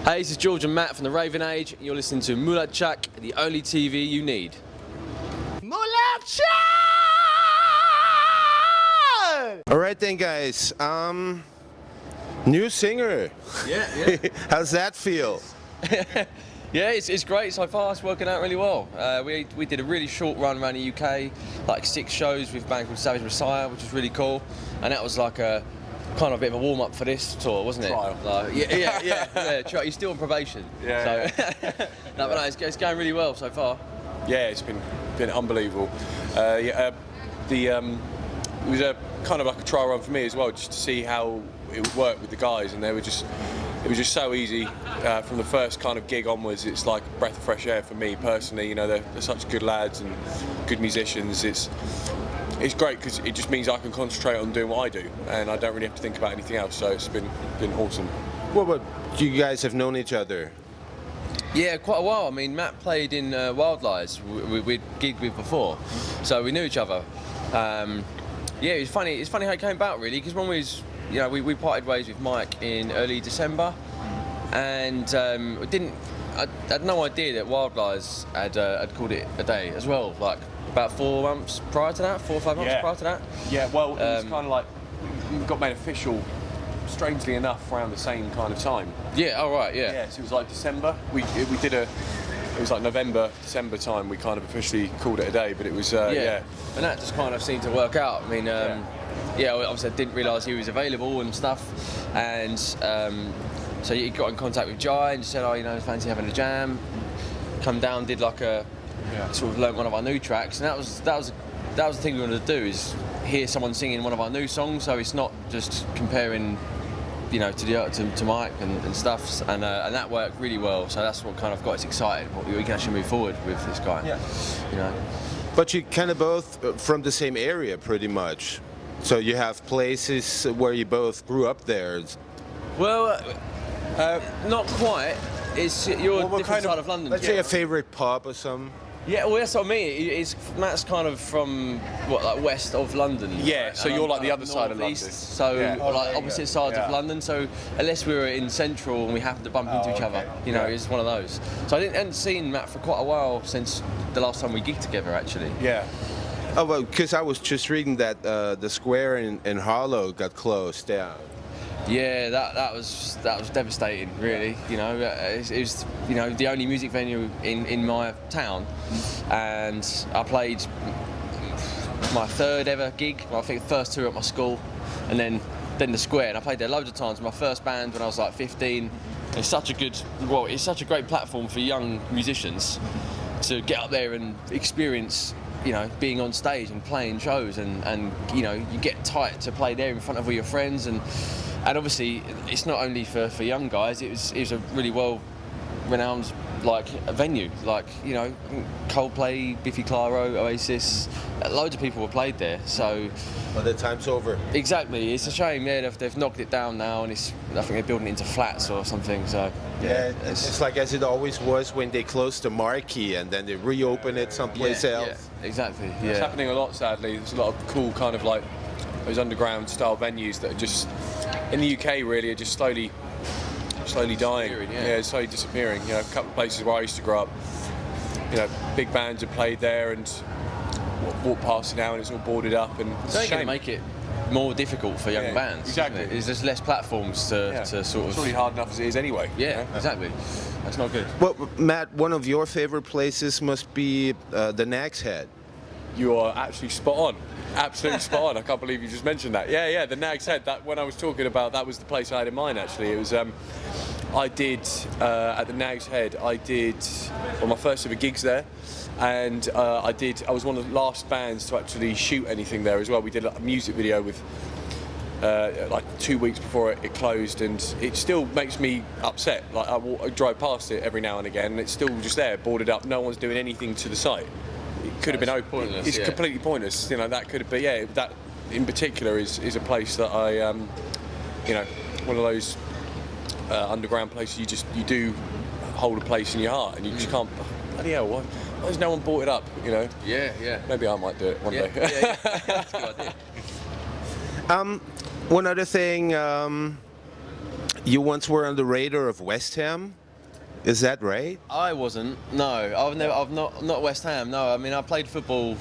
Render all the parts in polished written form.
Hey, this is George and Matt from the Raven Age. You're listening to MULATSCHAG, the only TV you need. MULATSCHAG! Alright then guys, new singer. Yeah. How's that feel? Yeah, it's great so far. It's working out really well. We did a really short run around the UK, like 6 shows with a band called Savage Messiah, which was really cool. And that was like a kind of a bit of a warm up for this tour, wasn't it? Trial. Like, yeah. You're still on probation. Yeah. So, no, it's going really well so far. Yeah, it's been unbelievable. It was a kind of like a trial run for me as well, just to see how it would work with the guys, and it was just so easy from the first kind of gig onwards. It's like a breath of fresh air for me personally. You know, they're such good lads and good musicians. It's great because it just means I can concentrate on doing what I do, and I don't really have to think about anything else. So it's been awesome. Well, you guys have known each other? Yeah, quite a while. I mean, Matt played in Wild Lies. We'd gigged with before, so we knew each other. Yeah, it's funny. It's funny how it came about, really, because when we parted ways with Mike in early December, and I had no idea that Wild Lies had called it a day as well. Like about 4 months prior to that, 4 or 5 months prior to that. Yeah, well, it was kind of like we got made official, strangely enough, around the same kind of time. Yeah. Oh right. Yeah. Yeah, so it was like December. It was like November, December time. We kind of officially called it a day, but it was yeah. And that just kind of seemed to work out. I mean, obviously I didn't realise he was available and stuff, and so he got in contact with Jai and just said, oh, fancy having a jam. Come down, did like a sort of learnt one of our new tracks, and that was the thing we wanted to do, is hear someone singing one of our new songs, so it's not just comparing, to Mike and stuff, and that worked really well. So that's what kind of got us excited. We can actually move forward with this guy. Yeah. But you kind of both from the same area, pretty much. So you have places where you both grew up there. Well, not quite. You're a different side of London. Let's say a favorite pub or something. Yeah, well, that's what I mean. Matt's kind of from like west of London. Yeah, so you're like the other side of London. So like opposite sides of London. So unless we were in central and we happened to bump into each other, it's one of those. So I hadn't seen Matt for quite a while, since the last time we gigged together, actually. Yeah. Oh well, because I was just reading that the square in Harlow got closed down. Yeah, that was devastating, really. It was the only music venue in my town, and I played my 3rd ever gig. Well, I think the first 2 at my school, and then the square. And I played there loads of times. My first band when I was like 15. It's such a great platform for young musicians to get up there and experience. Being on stage and playing shows, and you get tight to play there in front of all your friends, and obviously it's not only for young guys. It was a really well-renowned venue, Coldplay, Biffy Clyro, Oasis, loads of people were played there. So, but the time's over. Exactly, it's a shame. Yeah, they've knocked it down now, and I think they're building it into flats or something. So yeah, it's like as it always was when they closed the Marquee and then they reopen it someplace else. Yeah, exactly. Yeah. It's happening a lot, sadly. There's a lot of cool kind of like those underground style venues that are just in the UK really are just slowly dying. Yeah, slowly disappearing. A couple of places where I used to grow up, big bands have played there and walk past it now and it's all boarded up, and it's going to make it more difficult for young bands. Exactly. There's just less platforms to sort of. It's already hard enough as it is anyway. Yeah, exactly. That's not good. Well, Matt, one of your favorite places must be the Nag's Head. You are actually spot on. Absolutely spot on. I can't believe you just mentioned that. Yeah, the Nag's Head. That when I was talking about, that was the place I had in mind. Actually, it was. I did at the Nag's Head. I did my first ever gigs there, and I was one of the last bands to actually shoot anything there as well. We did a music video with. Like 2 weeks before it closed, and it still makes me upset. Like I drive past it every now and again, and it's still just there, boarded up. No one's doing anything to the site. It could have been open. Pointless, it's completely pointless. That could have been. Yeah, that in particular is a place that I, one of those underground places. You do hold a place in your heart, and you just can't. Bloody hell! Why has no one bought it up? Yeah. Maybe I might do it one day. Yeah. That's a good idea. One other thing, You once were on the radar of West Ham. Is that right? I wasn't. No, I've not West Ham. No, I mean I played football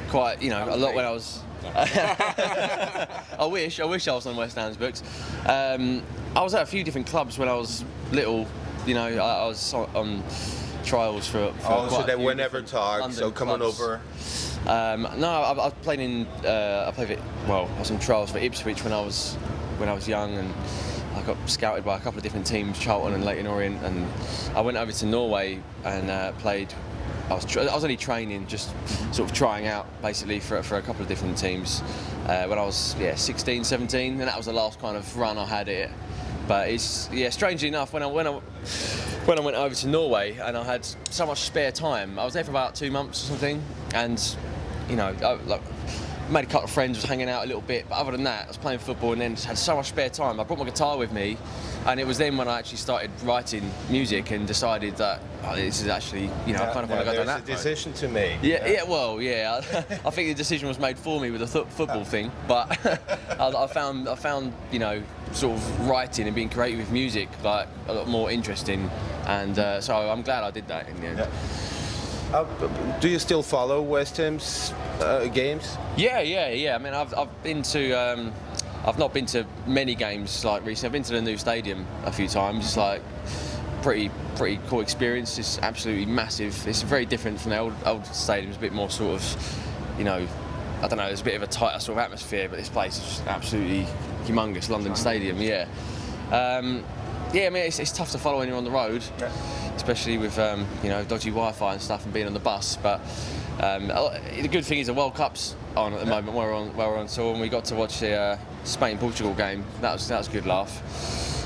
quite, a lot when I was. I wish I was on West Ham's books. I was at a few different clubs when I was little. I was on trials for so they were never talked. So come on over. No, I played in. I was on trials for Ipswich when I was young, and I got scouted by a couple of different teams, Charlton and Leyton Orient, and I went over to Norway and played. I was only training, just sort of trying out basically for a couple of different teams when I was 16, 17, and that was the last kind of run I had at it. But it's strangely enough, when I went over to Norway and I had so much spare time, I was there for about 2 months or something, and I made a couple of friends, was hanging out a little bit, but other than that, I was playing football and then just had so much spare time. I brought my guitar with me, and it was then when I actually started writing music and decided that this is actually, I kind of want to go down that road. There's a decision to make. I think the decision was made for me with the football thing, but I found sort of writing and being creative with music like a lot more interesting, and so I'm glad I did that in the end. Do you still follow West Ham's games? Yeah. I mean, I've been to. I've not been to many games like recently. I've been to the new stadium a few times. It's like pretty cool experience. It's absolutely massive. It's very different from the old stadiums. A bit more sort of, I don't know. There's a bit of a tighter sort of atmosphere, but this place is just absolutely humongous. London Stadium, yeah. I mean, it's tough to follow when you're on the road, especially with dodgy Wi-Fi and stuff and being on the bus. But the good thing is the World Cup's on at the moment. We're on tour, and we got to watch the Spain-Portugal game. That was a good laugh.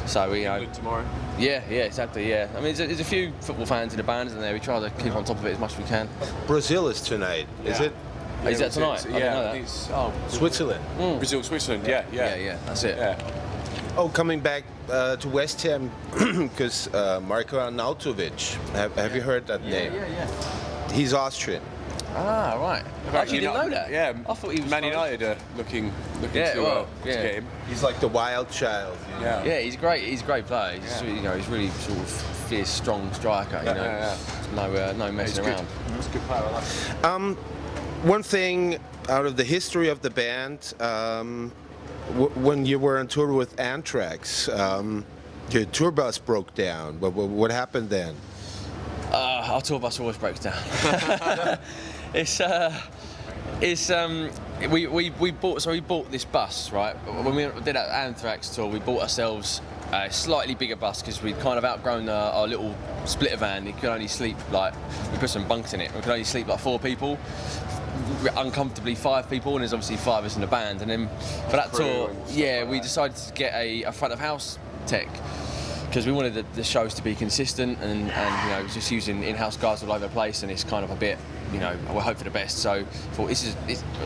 So we tomorrow. Yeah, exactly. Yeah, I mean, there's a few football fans in the band, isn't there? We try to keep on top of it as much as we can. Brazil is tonight, is it? Is that tonight? Switzerland. Brazil, Switzerland. Yeah. That's it. Yeah. Oh, coming back to West Ham, because Marko Arnautovic, have you heard that name? Yeah. He's Austrian. Ah, right. I actually didn't know that. Yeah, I thought he was Man United are looking to get him. He's like the wild child. Yeah, he's great. He's a great player. He's really sort of fierce, strong striker. No messing around. He's a good player. I like. One thing out of the history of the band, when you were on tour with Anthrax, your tour bus broke down. What happened then? Our tour bus always breaks down. We bought this bus, right? When we did that Anthrax tour, we bought ourselves a slightly bigger bus because we'd kind of outgrown our little splitter van. It could only sleep we put some bunks in it. We could only sleep 4 people. Uncomfortably 5 people, and there's obviously 5 of us in the band. And then for that tour, we decided to get a front of house tech, because we wanted the shows to be consistent and just using in-house guys all over the place, and it's kind of a bit, we hope for the best. So I thought it's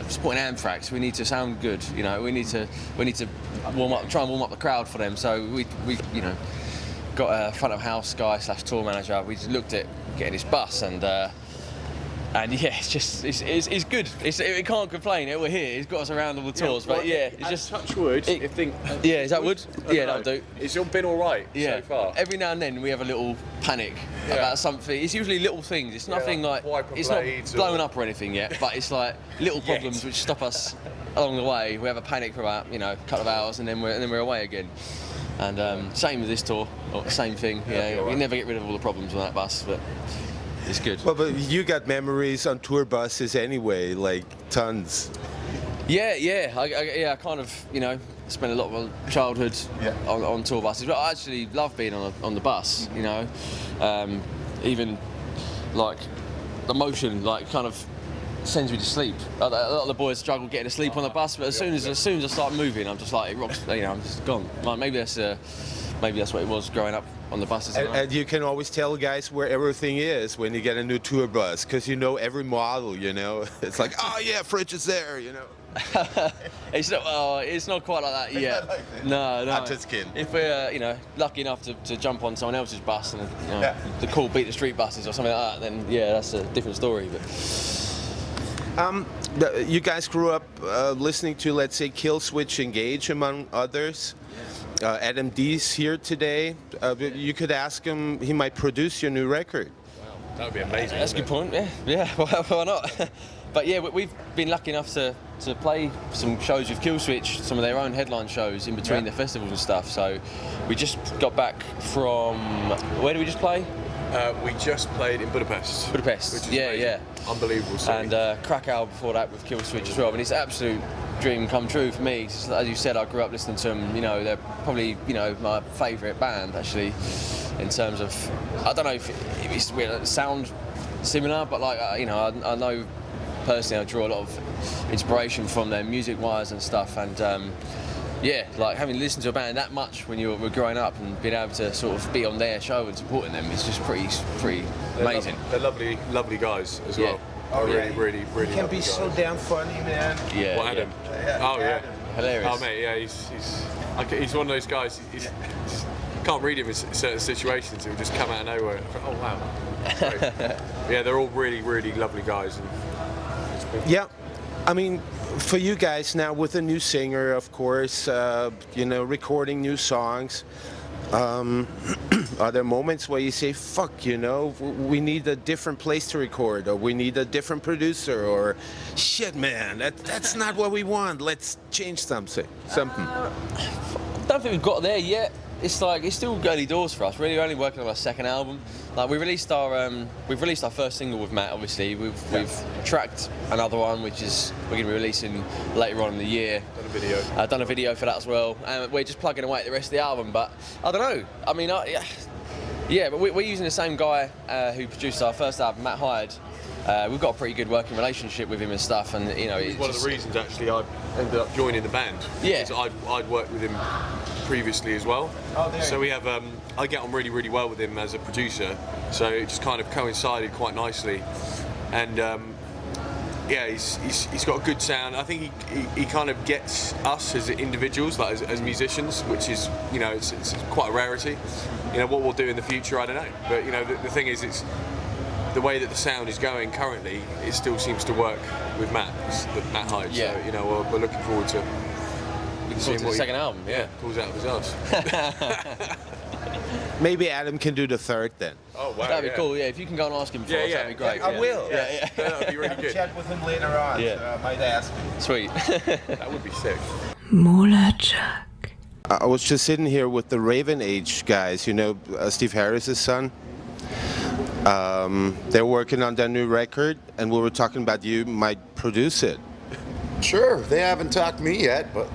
supporting Anthrax, we need to sound good, we need to try and warm up the crowd for them. So we got a front of house guy / tour manager. We just looked at getting this bus, and it's good. We can't complain. We're here. He's got us around all the tours, it's just touch wood. Is that wood? That'll do. It's all been all right so far. Every now and then we have a little panic about something. It's usually little things. It's nothing like it's not blown up or anything yet, but it's like little problems which stop us along the way. We have a panic for about a couple of hours, and then we're away again. And same with this tour, same thing. We never get rid of all the problems on that bus, but. It's good. Well, but you got memories on tour buses anyway, like tons. I kind of, spent a lot of my childhood on tour buses, but I actually love being on the bus, even like the motion, kind of sends me to sleep. A lot of the boys struggle getting to sleep on the bus, but as soon as I start moving, I'm just like, it rocks, I'm just gone. Like maybe that's what it was growing up on the buses. And you can always tell guys where everything is when you get a new tour bus, because you know every model, It's like, oh yeah, Fridge is there, It's not quite like that yet. No. I'm just kidding. If we're, lucky enough to jump on someone else's bus and, the cool Beat the Street buses or something like that, then that's a different story. But you guys grew up listening to, let's say, Killswitch Engage, among others. Adam D's here today. You could ask him, he might produce your new record. That would be amazing. That's a good point. Yeah. Why not? But yeah, we've been lucky enough to play some shows with Killswitch, some of their own headline shows in between the festivals and stuff. So we just got back from, where did we just play? We just played in Budapest. Which is amazing. Unbelievable city. And Krakow before that with Killswitch as well. And it's an absolute dream come true for me. As you said, I grew up listening to them. You know, they're probably my favourite band actually. In terms of, I don't know if it's weird, sound similar, but like I know personally I draw a lot of inspiration from their music wise and stuff. And like having listened to a band that much when you were growing up and being able to sort of be on their show and supporting them, it's just pretty amazing. They're lovely guys as well. Oh, really He can be guys. So damn funny, man. Yeah. What, Adam? Yeah. Hilarious. Oh mate, yeah, he's one of those guys. He's can't read him in certain situations. It will just come out of nowhere. Oh wow. Yeah, they're all really lovely guys. Yeah, I mean, for you guys now with a new singer, of course, recording new songs. Are there moments where you say, fuck, we need a different place to record, or we need a different producer, or shit, man, that's not what we want, let's change something? I don't think we've got there yet. It's still early doors for us. Really, we're only working on our second album. Like we've released our first single with Matt. Obviously, we've tracked another one, which is we're going to be releasing later on in the year. Done a video. Done a video for that as well, and we're just plugging away at the rest of the album. But I don't know. I mean, but we're using the same guy who produced our first album, Matt Hyde. We've got a pretty good working relationship with him and stuff, and it's one of the reasons actually I ended up joining the band. Yeah. Because I'd worked with him previously as well. So we have I get on really well with him as a producer, so it just kind of coincided quite nicely. And he's got a good sound. I think he kind of gets us as individuals, like as musicians, which is it's quite a rarity. What we'll do in the future, I don't know. But the thing is, it's the way that the sound is going currently, it still seems to work with Matt Hyde. Yeah. So we're looking forward to seeing the second album. Yeah, pulls out of his ass. Maybe Adam can do the third then. Oh wow, that'd be cool. Yeah, if you can go and ask him for us, that'd be great. I will. Yeah. That'd be really good. Chat with him later on. Yeah. So I might ask him. Sweet. That would be sick. MULATSCHAG. I was just sitting here with the Raven Age guys, Steve Harris's son. They're working on their new record, and we were talking about you might produce it. Sure, they haven't talked to me yet, but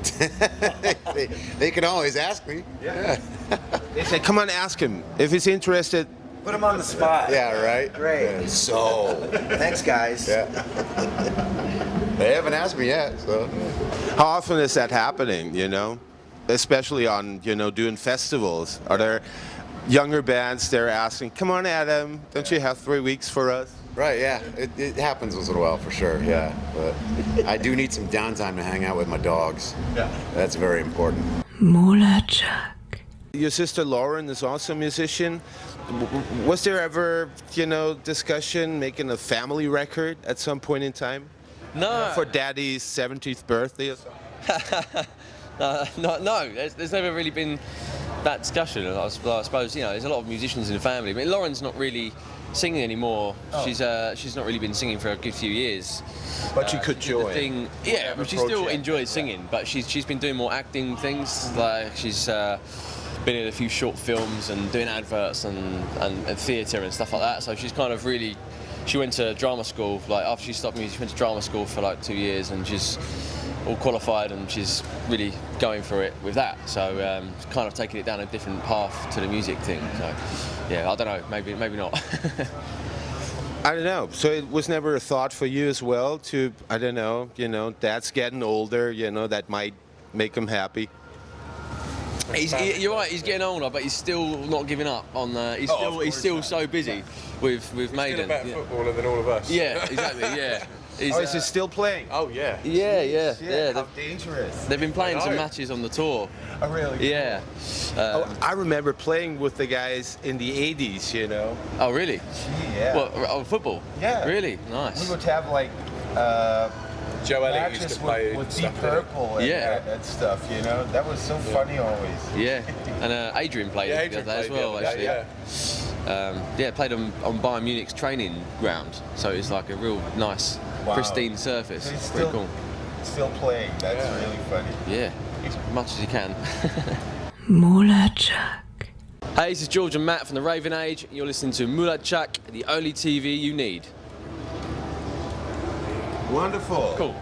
they can always ask me. Yeah. They said, come on, ask him. If he's interested. Put him on the spot. Yeah, right? Great. Yeah. So. Thanks, guys. Yeah. They haven't asked me yet, so. How often is that happening, Especially on, doing festivals. Are there younger bands they're asking, come on, Adam, don't you have 3 weeks for us? Right, yeah. It happens once in a while, for sure, yeah. But I do need some downtime to hang out with my dogs. Yeah. That's very important. MULATSCHAG. Your sister Lauren is also a musician. Was there ever, discussion making a family record at some point in time? No. For Daddy's 70th birthday or something? No. There's never really been that discussion. I suppose there's a lot of musicians in the family. I mean, Lauren's not really singing anymore. Oh. She's not really been singing for a good few years. But she could join. But she still enjoys singing. But she's been doing more acting things. Like she's been in a few short films and doing adverts and theatre and stuff like that. So she's kind of really. She went to drama school. Like after she stopped music, she went to drama school for like 2 years, and she's all qualified, and she's really going for it with that. So kind of taking it down a different path to the music thing. So yeah, I don't know. Maybe not. I don't know. So it was never a thought for you as well to, I don't know, Dad's getting older, that might make him happy. You're right. He's getting older, but he's still not giving up on. He's still so busy with Maiden. He's still a better footballer than all of us. Yeah, exactly. Yeah. Is he still playing? Oh yeah. Yeah. How dangerous. They've been playing some matches on the tour. Oh, really? Yeah. I remember playing with the guys in the 80s, Oh, really? Yeah. What? Oh, football? Yeah. Really? Nice. We would have like Joe Elliott used mattress to play with stuff Deep there. Purple and, Yeah. and stuff, you know? That was so funny always. Yeah, and Adrian played Yeah, it the Adrian other day as played the well, other day, actually. Yeah, played on Bayern Munich's training ground, so it's like a real nice, Wow. pristine surface. So he's Pretty cool. still playing. That's Yeah. really funny. Yeah, as much as you can. MULATSCHAG. Hey, this is George and Matt from the Raven Age. You're listening to MULATSCHAG, the only TV you need. Wonderful. Cool.